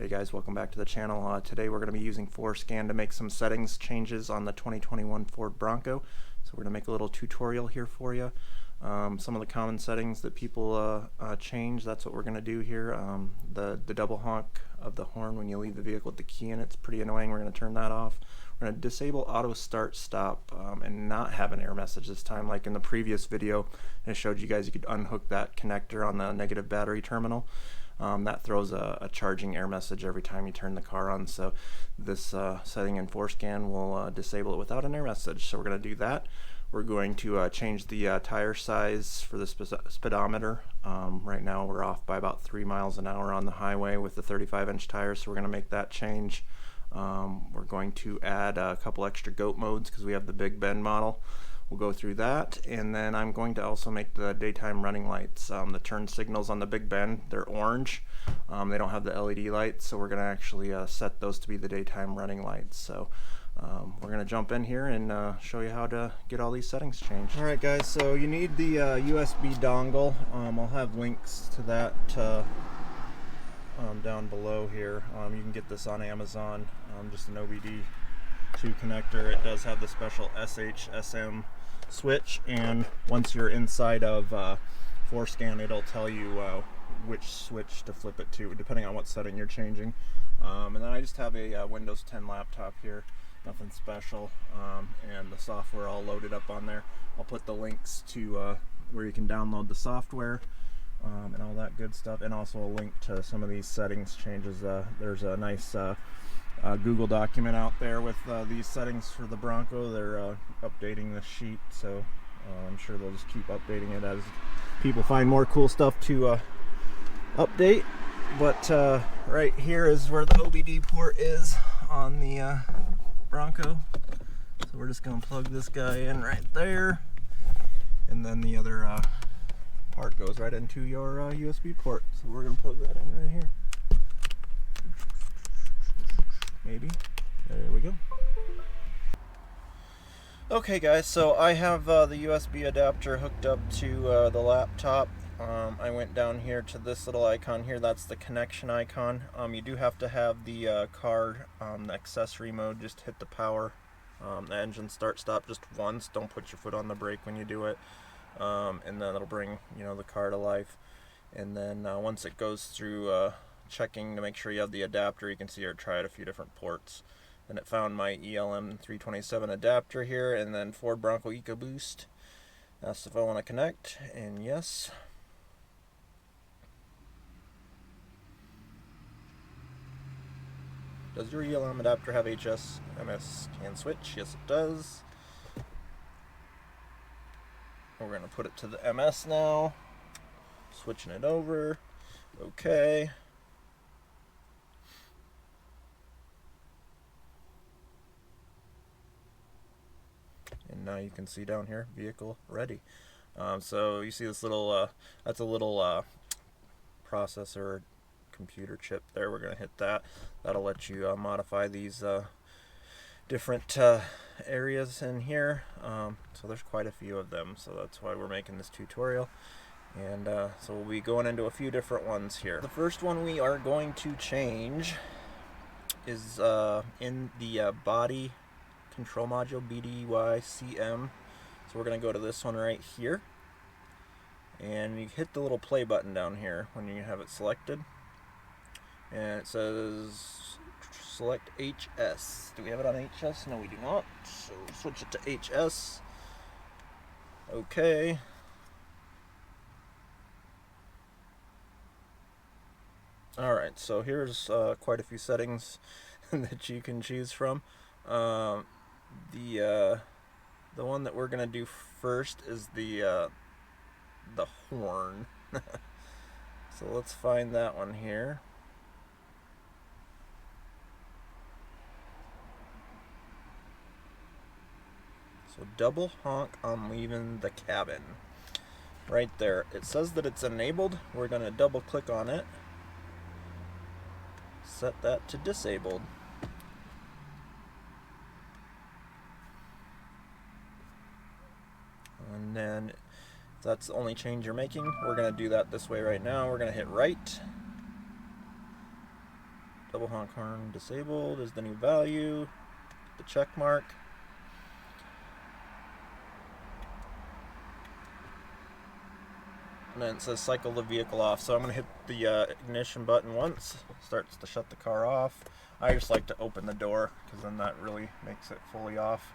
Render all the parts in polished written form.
Hey guys, welcome back to the channel. Today we're going to be using Forscan to make some settings changes on the 2021 Ford Bronco. So we're going to make a little tutorial here for you. Some of the common settings that people change, that's what we're going to do here. The double honk of the horn when you leave the vehicle with the key in, it's pretty annoying. We're going to turn that off. We're going to disable auto start stop and not have an error message this time. Like in the previous video, I showed you guys you could unhook that connector on the negative battery terminal. That throws a charging error message every time you turn the car on, so this setting in Forscan will disable it without an error message. So we're going to do that. We're going to change the tire size for the speedometer. Right now we're off by about 3 miles an hour on the highway with the 35-inch tires, so we're going to make that change. We're going to add a couple extra goat modes because we have the Big Bend model. We'll go through that, and then I'm going to also make the daytime running lights. The turn signals on the Big Bend, they're orange. They don't have the LED lights, so we're going to actually set those to be the daytime running lights. So we're going to jump in here and show you how to get all these settings changed. Alright guys, so you need the USB dongle. I'll have links to that down below here. You can get this on Amazon, just an OBD2 connector. It does have the special SHSM switch, and once you're inside of Forscan, it'll tell you which switch to flip it to depending on what setting you're changing. And then I just have a Windows 10 laptop here, nothing special, and the software all loaded up on there. I'll put the links to where you can download the software and all that good stuff, and also a link to some of these settings changes. There's a nice Google document out there with these settings for the Bronco. They're updating the sheet, so I'm sure they'll just keep updating it as people find more cool stuff to update. But right here is where the OBD port is on the Bronco, so we're just going to plug this guy in right there, and then the other part goes right into your USB port, so we're going to plug that in right here. Maybe. There we go. Okay guys, so I have the USB adapter hooked up to the laptop. I went down here to this little icon here, that's the connection icon. You do have to have the card, the accessory mode, just hit the power, the engine start stop just once, don't put your foot on the brake when you do it, and then it'll bring the car to life. And then once it goes through checking to make sure you have the adapter, you can see I tried a few different ports. Then it found my ELM 327 adapter here, and then Ford Bronco EcoBoost. Asked if I want to connect, and yes. Does your ELM adapter have HS MS can switch? Yes it does. We're going to put it to the MS now. Switching it over. Okay. And now you can see down here, vehicle ready. So you see this little, that's a little processor computer chip there. We're going to hit that. That'll let you modify these different areas in here. So there's quite a few of them, so that's why we're making this tutorial. And so we'll be going into a few different ones here. The first one we are going to change is in the body control module, BDYCM. So we're going to go to this one right here, and you hit the little play button down here when you have it selected, and it says select HS. Do we have it on HS? No, we do not. So switch it to HS. Okay. Alright, so here's quite a few settings that you can choose from. The one that we're gonna do first is the horn. So let's find that one here. So double honk on leaving the cabin. Right there. It says that it's enabled. We're gonna double click on it. Set that to disabled. And then if that's the only change you're making, we're going to do that this way right now. We're going to hit right. Double honk horn disabled is the new value. The check mark. And then it says cycle the vehicle off. So I'm going to hit the ignition button once. Starts to shut the car off. I just like to open the door because then that really makes it fully off.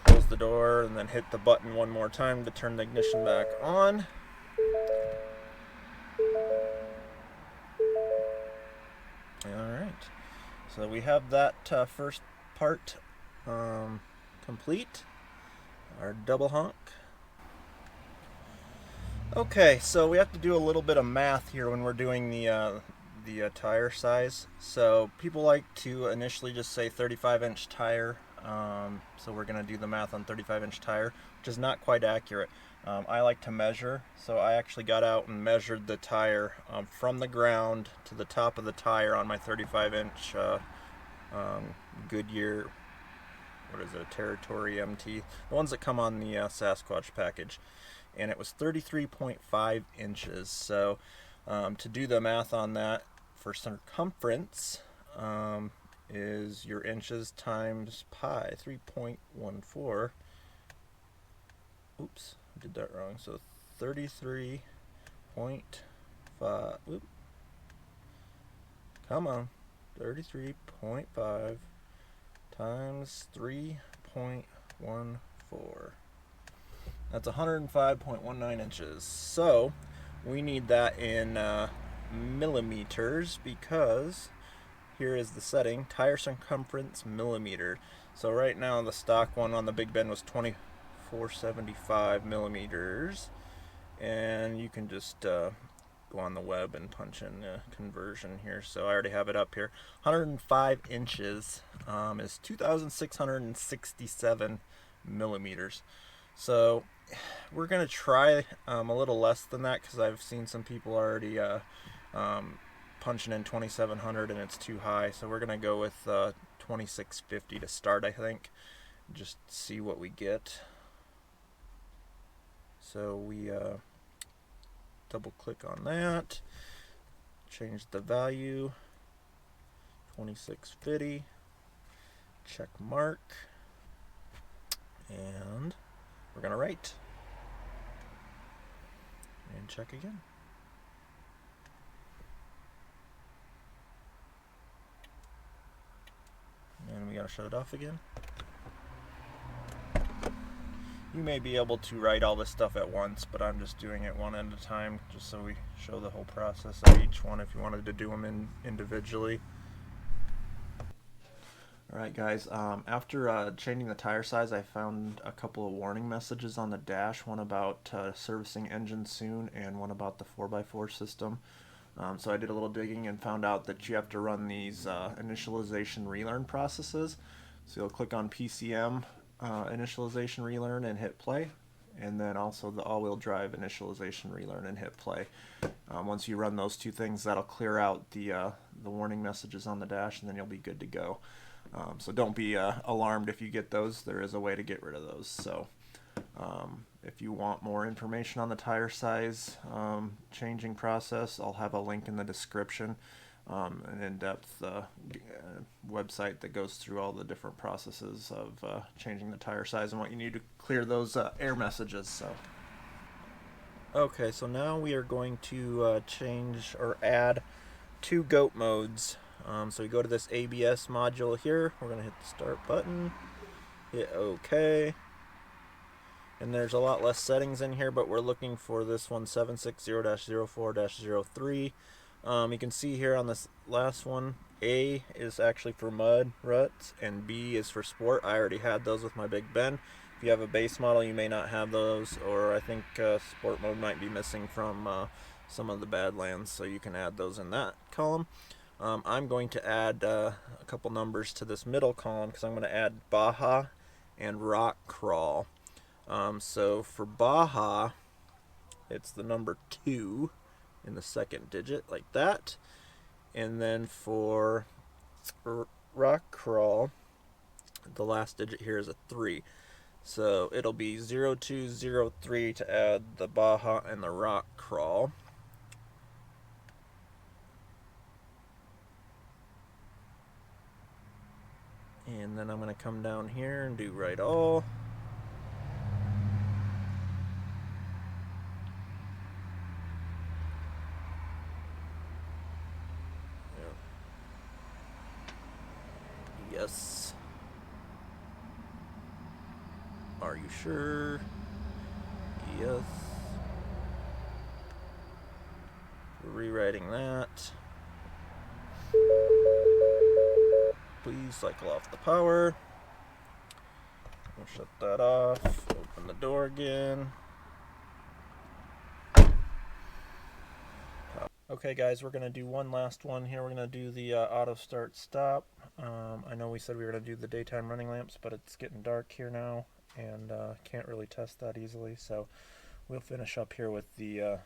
Close the door and then hit the button one more time to turn the ignition back on. Alright, so we have that first part complete. Our double honk. Okay, so we have to do a little bit of math here when we're doing the tire size. So people like to initially just say 35-inch tire. So we're going to do the math on 35-inch tire, which is not quite accurate. I like to measure, so I actually got out and measured the tire from the ground to the top of the tire on my 35-inch Goodyear, what is it, Territory MT, the ones that come on the Sasquatch package, and it was 33.5 inches. So to do the math on that, for circumference is your inches times pi, 3.14. Oops, I did that wrong. So 33.5. Oop. Come on. 33.5 times 3.14. That's 105.19 inches. So we need that in millimeters, because here is the setting, tire circumference millimeter. So right now the stock one on the Big Ben was 2475 millimeters, and you can just go on the web and punch in conversion here. So I already have it up here. 105 inches is 2,667 millimeters. So we're going to try a little less than that, because I've seen some people already punching in 2,700 and it's too high. So we're going to go with 2,650 to start, I think. Just see what we get. So we double click on that, change the value, 2,650, check mark, and we're going to write and check again. And we got to shut it off again. You may be able to write all this stuff at once, but I'm just doing it one at a time, just so we show the whole process of each one if you wanted to do them individually. Alright guys, after changing the tire size, I found a couple of warning messages on the dash, one about servicing engine soon and one about the 4x4 system. So I did a little digging and found out that you have to run these initialization relearn processes. So you'll click on PCM initialization relearn and hit play, and then also the all-wheel drive initialization relearn and hit play. Once you run those two things, that'll clear out the warning messages on the dash, and then you'll be good to go. So don't be alarmed if you get those. There is a way to get rid of those. So if you want more information on the tire size changing process, I'll have a link in the description, an in-depth website that goes through all the different processes of changing the tire size and what you need to clear those error messages. So okay, so now we are going to change or add two goat modes. So we go to this ABS module here, we're going to hit the start button, hit OK, and there's a lot less settings in here, but we're looking for this one, 760-04-03. You can see here on this last one, A is actually for mud ruts and B is for sport. I already had those with my Big Ben. If you have a base model, you may not have those, or I think sport mode might be missing from some of the Badlands, so you can add those in that column. I'm going to add a couple numbers to this middle column, because I'm going to add Baja and rock crawl. So for Baja, it's the number 2 in the second digit, like that. And then for rock crawl, the last digit here is a 3. So it'll be 0203 to add the Baja and the rock crawl. And then I'm going to come down here and do right all. Yes. Are you sure? Yes. Rewriting that. Please cycle off the power. We'll shut that off. Open the door again. Okay guys, we're going to do one last one here. We're going to do the auto start stop. I know we said we were going to do the daytime running lamps, but it's getting dark here now and can't really test that easily, so we'll finish up here with the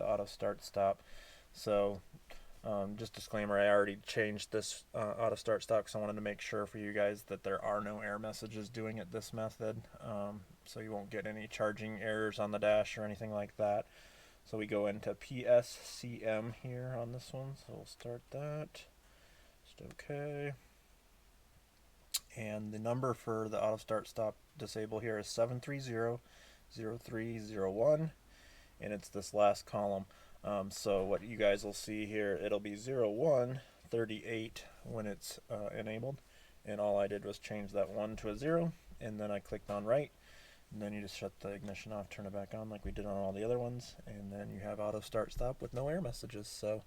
auto start stop. So just disclaimer, I already changed this auto start stop because I wanted to make sure for you guys that there are no error messages doing it this method, so you won't get any charging errors on the dash or anything like that. So we go into PSCM here on this one, so we'll start that. Just okay. And the number for the auto start stop disable here is 730-0301, and it's this last column. So what you guys will see here, it'll be 0138 when it's enabled, and all I did was change that 1 to a 0, and then I clicked on right, and then you just shut the ignition off, turn it back on like we did on all the other ones, and then you have auto start stop with no error messages. So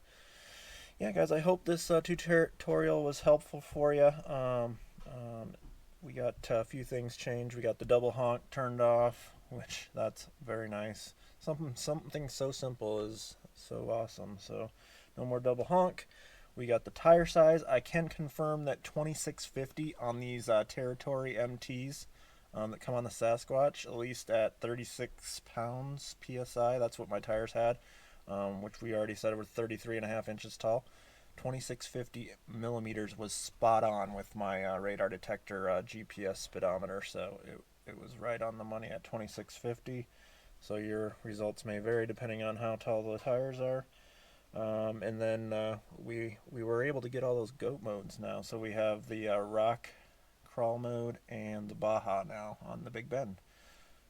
yeah guys, I hope this tutorial was helpful for you. We got a few things changed. We got the double honk turned off, which that's very nice. Something so simple is so awesome. So no more double honk. We got the tire size. I can confirm that 2650 on these Territory MTs that come on the Sasquatch, at least at 36 pounds PSI. That's what my tires had, which we already said were 33.5 inches tall. 2650 millimeters was spot on with my radar detector GPS speedometer, so it was right on the money at 2650. So your results may vary depending on how tall the tires are. And then we were able to get all those goat modes now. So we have the rock crawl mode and the Baja now on the Big Bend.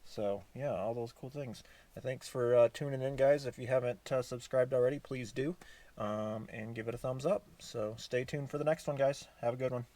So yeah, all those cool things. Thanks for tuning in guys. If you haven't subscribed already, please do, and give it a thumbs up. So stay tuned for the next one guys. Have a good one.